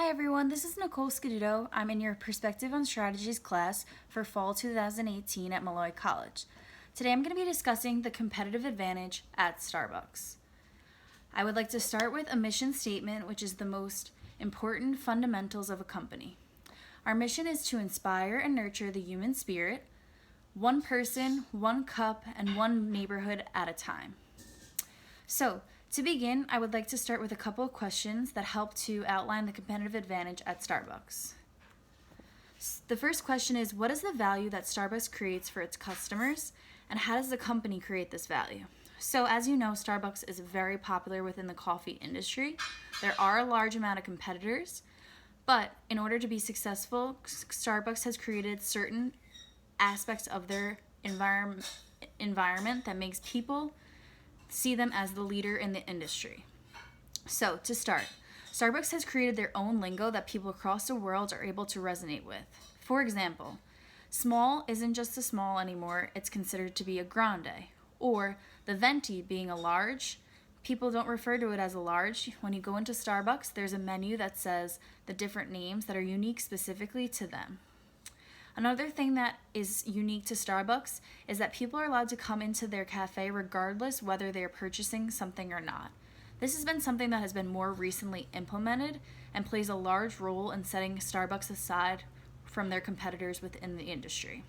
Hi everyone, this is Nicole Scaduto. I'm in your Perspective on Strategies class for Fall 2018 at Malloy College. Today I'm going to be discussing the competitive advantage at Starbucks. I would like to start with a mission statement, which is the most important fundamentals of a company. Our mission is to inspire and nurture the human spirit, one person, one cup, and one neighborhood at a time. So, to begin, I would like to start with a couple of questions that help to outline the competitive advantage at Starbucks. The first question is, what is the value that Starbucks creates for its customers, and how does the company create this value? So, as you know, Starbucks is very popular within the coffee industry. There are a large amount of competitors, but in order to be successful, Starbucks has created certain aspects of their environment that makes people see them as the leader in the industry. So, to start, Starbucks has created their own lingo that people across the world are able to resonate with. For example, small isn't just a small anymore, it's considered to be a grande. Or the venti being a large, people don't refer to it as a large. When you go into Starbucks, there's a menu that says the different names that are unique specifically to them. Another thing that is unique to Starbucks is that people are allowed to come into their cafe regardless whether they are purchasing something or not. This has been something that has been more recently implemented and plays a large role in setting Starbucks aside from their competitors within the industry.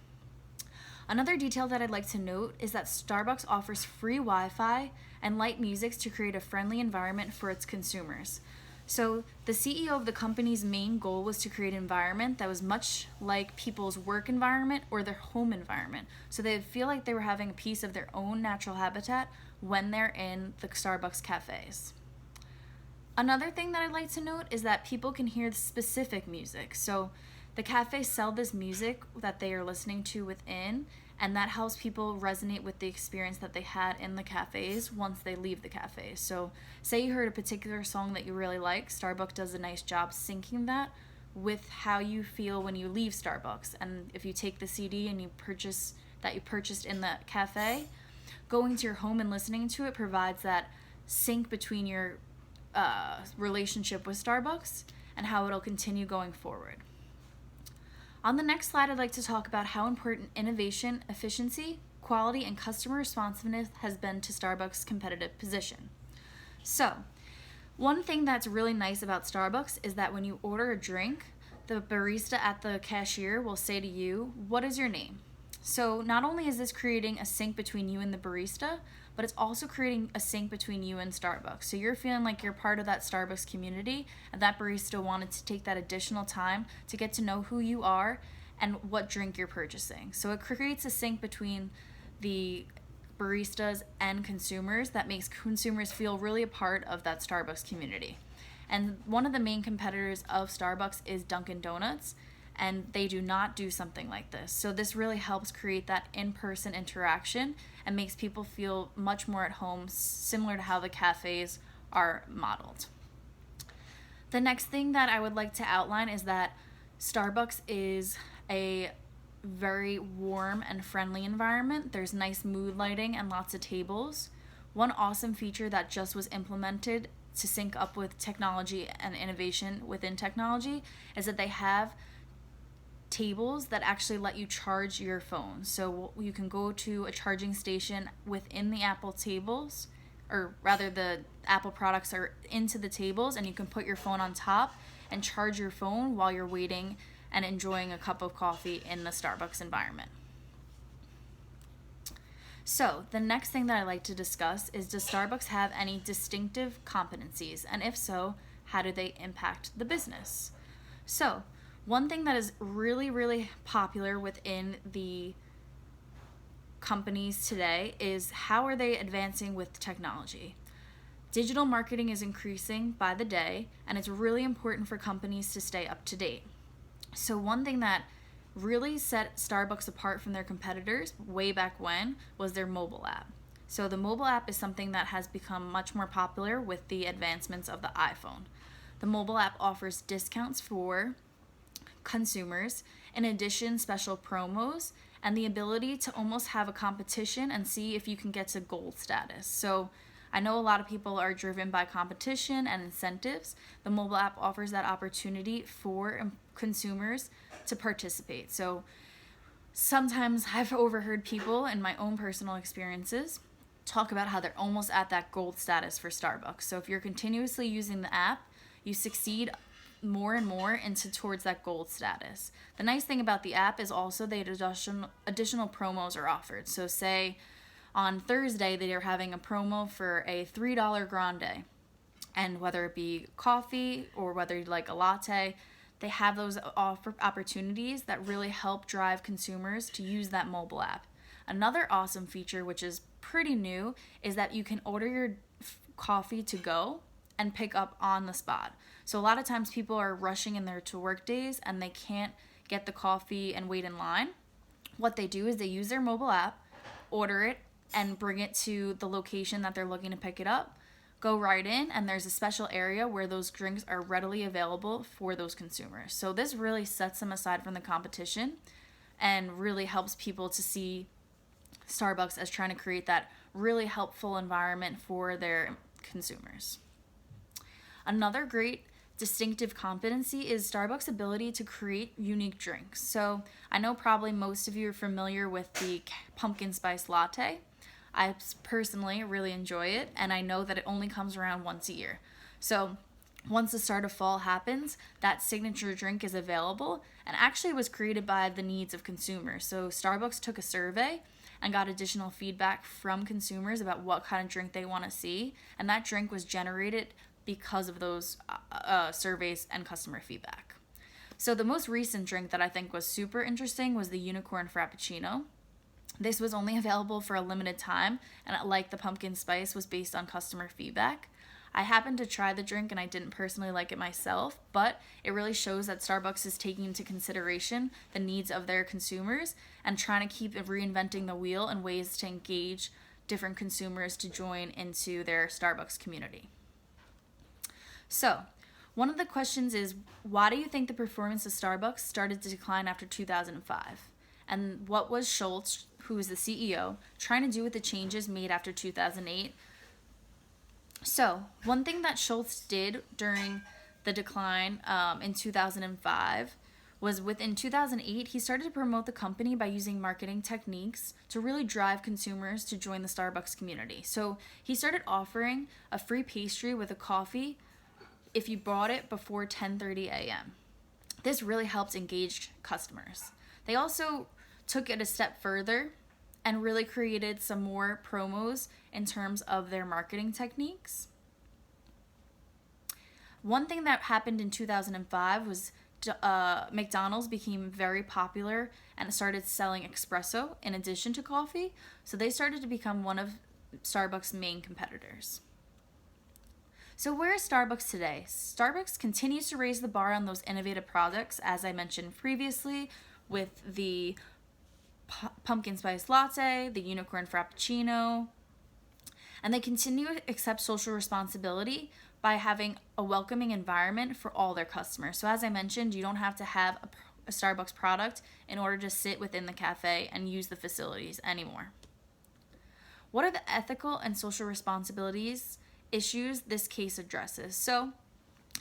Another detail that I'd like to note is that Starbucks offers free Wi-Fi and light music to create a friendly environment for its consumers. So the CEO of the company's main goal was to create an environment that was much like people's work environment or their home environment. So they would feel like they were having a piece of their own natural habitat when they're in the Starbucks cafes. Another thing that I'd like to note is that people can hear specific music. So the cafes sell this music that they are listening to within, and that helps people resonate with the experience that they had in the cafes once they leave the cafes. So say you heard a particular song that you really like, Starbucks does a nice job syncing that with how you feel when you leave Starbucks. And if you take the CD and you purchased in the cafe, going to your home and listening to it provides that sync between your relationship with Starbucks and how it'll continue going forward. On the next slide, I'd like to talk about how important innovation, efficiency, quality, and customer responsiveness has been to Starbucks' competitive position. So, one thing that's really nice about Starbucks is that when you order a drink, the barista at the cashier will say to you, "What is your name?" So not only is this creating a sync between you and the barista, but it's also creating a sync between you and Starbucks. So you're feeling like you're part of that Starbucks community, and that barista wanted to take that additional time to get to know who you are and what drink you're purchasing. So it creates a sync between the baristas and consumers that makes consumers feel really a part of that Starbucks community. And one of the main competitors of Starbucks is Dunkin' Donuts, and they do not do something like this. So this really helps create that in-person interaction and makes people feel much more at home, similar to how the cafes are modeled. The next thing that I would like to outline is that Starbucks is a very warm and friendly environment. There's nice mood lighting and lots of tables. One awesome feature that just was implemented to sync up with technology and innovation within technology is that they have tables that actually let you charge your phone. So you can go to a charging station within the Apple tables, or rather the Apple products are into the tables, and you can put your phone on top and charge your phone while you're waiting and enjoying a cup of coffee in the Starbucks environment. So the next thing that I like to discuss is, does Starbucks have any distinctive competencies? And if so, how do they impact the business? So one thing that is really, really popular within the companies today is how are they advancing with technology? Digital marketing is increasing by the day, and it's really important for companies to stay up to date. So one thing that really set Starbucks apart from their competitors way back when was their mobile app. So the mobile app is something that has become much more popular with the advancements of the iPhone. The mobile app offers discounts for consumers, in addition special promos, and the ability to almost have a competition and see if you can get to gold status. So I know a lot of people are driven by competition and incentives. The mobile app offers that opportunity for consumers to participate. So sometimes I've overheard people in my own personal experiences talk about how they're almost at that gold status for Starbucks. So if you're continuously using the app, you succeed more and more into towards that gold status. The nice thing about the app is also that additional promos are offered. So say on Thursday they are having a promo for a $3 grande, and whether it be coffee or whether you like a latte, they have those opportunities that really help drive consumers to use that mobile app. Another awesome feature, which is pretty new, is that you can order your coffee to go and pick up on the spot. So a lot of times people are rushing in their to work days and they can't get the coffee and wait in line. What they do is they use their mobile app, order it, and bring it to the location that they're looking to pick it up, go right in, and there's a special area where those drinks are readily available for those consumers. So this really sets them aside from the competition and really helps people to see Starbucks as trying to create that really helpful environment for their consumers. Another great distinctive competency is Starbucks' ability to create unique drinks. So I know probably most of you are familiar with the pumpkin spice latte. I personally really enjoy it, and I know that it only comes around once a year. So once the start of fall happens, that signature drink is available, and actually was created by the needs of consumers. So Starbucks took a survey and got additional feedback from consumers about what kind of drink they want to see, and that drink was generated because of those surveys and customer feedback. So the most recent drink that I think was super interesting was the unicorn frappuccino. This was only available for a limited time, and like the pumpkin spice, was based on customer feedback. I happened to try the drink and I didn't personally like it myself, but it really shows that Starbucks is taking into consideration the needs of their consumers and trying to keep reinventing the wheel in ways to engage different consumers to join into their Starbucks community. So, one of the questions is, why do you think the performance of Starbucks started to decline after 2005? And what was Schultz, who is the CEO, trying to do with the changes made after 2008? So, one thing that Schultz did during the decline in 2005 was within 2008, he started to promote the company by using marketing techniques to really drive consumers to join the Starbucks community. So, he started offering a free pastry with a coffee if you bought it before 10:30 a.m. This really helped engage customers. They also took it a step further and really created some more promos in terms of their marketing techniques. One thing that happened in 2005 was McDonald's became very popular and started selling espresso in addition to coffee, so they started to become one of Starbucks' main competitors. So where is Starbucks today? Starbucks continues to raise the bar on those innovative products, as I mentioned previously, with the pumpkin spice latte, the unicorn frappuccino, and they continue to accept social responsibility by having a welcoming environment for all their customers. So as I mentioned, you don't have to have a Starbucks product in order to sit within the cafe and use the facilities anymore. What are the ethical and social responsibilities issues this case addresses? So,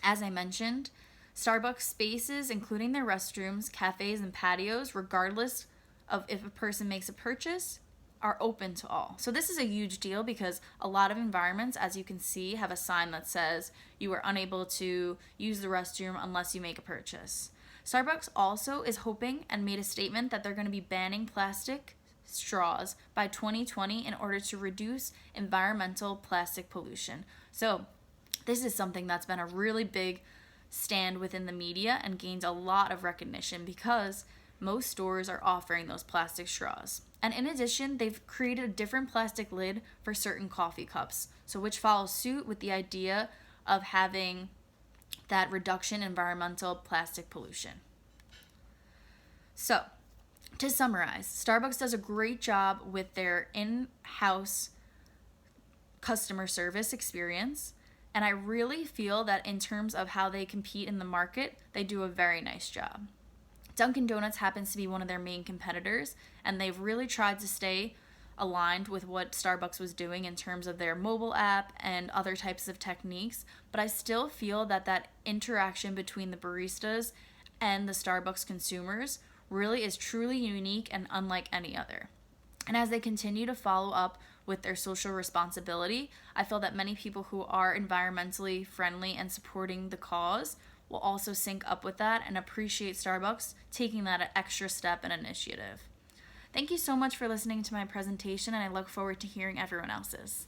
as I mentioned, Starbucks spaces, including their restrooms, cafes, and patios, regardless of if a person makes a purchase, are open to all. So this is a huge deal because a lot of environments, as you can see, have a sign that says you are unable to use the restroom unless you make a purchase. Starbucks also is hoping and made a statement that they're going to be banning plastic straws by 2020 in order to reduce environmental plastic pollution. So this is something that's been a really big stand within the media and gained a lot of recognition because most stores are offering those plastic straws. And in addition, they've created a different plastic lid for certain coffee cups, so which follows suit with the idea of having that reduction in environmental plastic pollution. So, to summarize, Starbucks does a great job with their in-house customer service experience, and I really feel that in terms of how they compete in the market, they do a very nice job. Dunkin' Donuts happens to be one of their main competitors, and they've really tried to stay aligned with what Starbucks was doing in terms of their mobile app and other types of techniques, but I still feel that interaction between the baristas and the Starbucks consumers really is truly unique and unlike any other. And as they continue to follow up with their social responsibility, I feel that many people who are environmentally friendly and supporting the cause will also sync up with that and appreciate Starbucks taking that extra step and initiative. Thank you so much for listening to my presentation, and I look forward to hearing everyone else's.